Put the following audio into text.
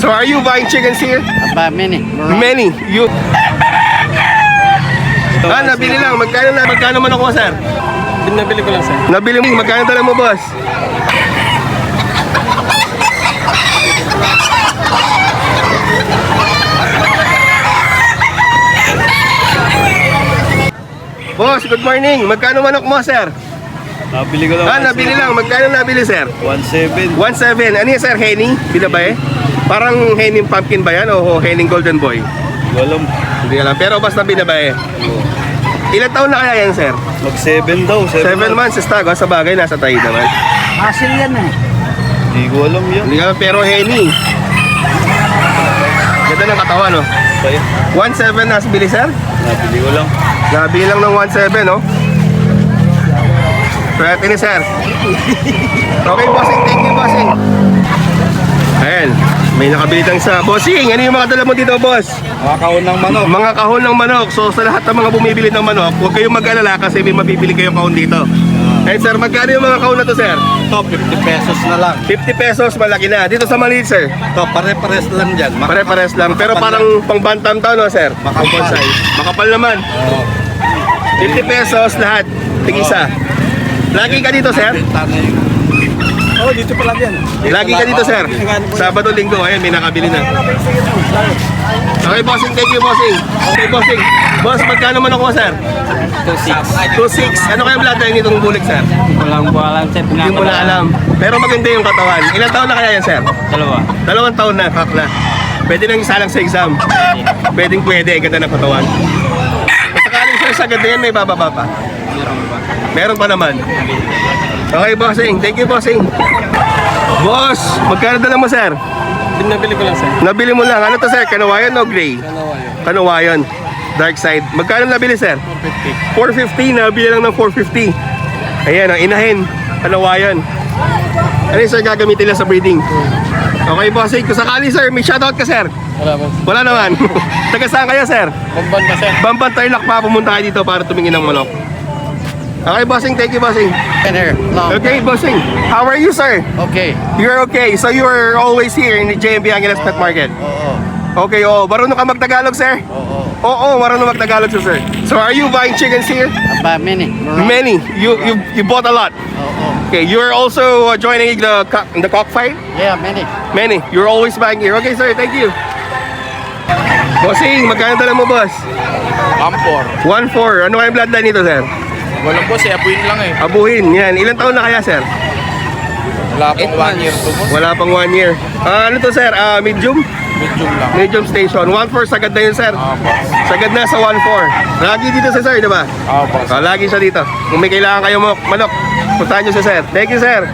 So are you buying chickens here? Many. Many. You... nabili lang. Magkano manok mo, sir? Nabili ko lang, sir. Nabili mo. Magkano dala mo, boss? Boss, good morning. Magkano manok mo, sir? Nabili ko lang. Nabili lang. Magkano nabili, sir? 1.7. 1.7. Ano yan, sir? Henning? Binabae? Parang Henning pumpkin ba yan? O Henning golden boy? Walang. Hindi alam. Pero basta binabae. Ilang taon na kaya yan, sir? Mag-7 daw. 7 months. Stago. Sa bagay, nasa tayo naman. Asil yan eh. Hindi ko alam yan. Hindi alam. Pero Henning. Ganda ng katawan, no? Kaya, 1.7 na bili, sir? nabili ko lang. Nabili lang ng 1.7, no? Swerte ni sir. Okay, bossing. Thank you, bossing. Ayan. May nakabili tang sa bossing. Ano yung mga dala mo dito, boss? Mga kahon ng manok. Mga kahon ng manok. So sa lahat ng mga bumibili ng manok, huwag kayong mag-alala kasi may mabibili kayong kahon dito. And sir, magkano yung mga kahon na to, sir? Ito, 50 pesos na lang. 50 pesos, malaki na. Dito sa maliit, sir. Ito, pare-pares lang dyan. Pare-pares lang. Pero parang pang bantam to, no, sir? Makapal. Makapal naman. Oo. 50 pesos lahat. Tig-isa. Lagi ka dito, sir? Oh, dito pa lang yan. Lagi ka dito, sir. Sabado, linggo. Ayan, may nakabili na. Okay, bossing. Thank you, bossing. Okay, bossing. Boss, magkano man ako, sir? 2.6. 2.6. Ano kaya bloodline nitong bulik, sir? Walang buwalan, sir. Hindi mo na alam. Pero maganda yung katawan. Ilang taon na kaya yan, sir? Dalawa. 2 taon na, kak na. Pwede nang isalang sa exam. Pwedeng pwede. Ganda ng katawan. Kung sakaling, sir, sa ganda yan, may bababa pa. Meron pa naman. Okay, bossing. Thank you, bossing. Boss, magkano dala mo, sir? Nabili ko lang, sir. Nabili mo lang. Ano to, sir? Kanawayan o gray? Kanawayan. Dark side. Magkano nabili, sir? 450. Nabili lang ng 450. Ayan, ang inahin. Kanawayan. Ano yung, sir, gagamitin lang sa breeding? Okay, bossing. Kung sakali, sir, may shoutout ka, sir? Wala po. Wala naman. Taga saan kayo, sir? Bamban ka, sir. Bamban Tarlac pa. Pumunta kayo dito para tumingin ng manok. Okay, bossing. Thank you, bossing. Okay, bossing. How are you, sir? Okay. You're okay. So you are always here in the JMB Angeles Pet Market? Oo. Okay, marunong ka mag-Tagalog, sir? Oo, marunong mag-Tagalog, sir. So are you buying chickens here? Many. Many. You bought a lot. Okay, you're also joining the cockfight? Yeah, many. Many. You're always buying here. Okay, sir. Thank you. Bossing, magkano dala mo, boss? Ampor. 1.4. Ano kayong bloodline nito, sir? Walang po, abuin lang eh. Abuhin. Yan. Ilang taon na kaya, sir? Wala pong 1 year to po. Wala pang 1 year. Ano to, sir? Medium? Medium lang. Medium station. 1.4. Sagad na yun, sir. Sagad na sa 1.4. Lagi dito si sir, di ba? Boss. Lagi siya dito. Kung may kailangan kayo manok, puntahan nyo si sir. Thank you, sir.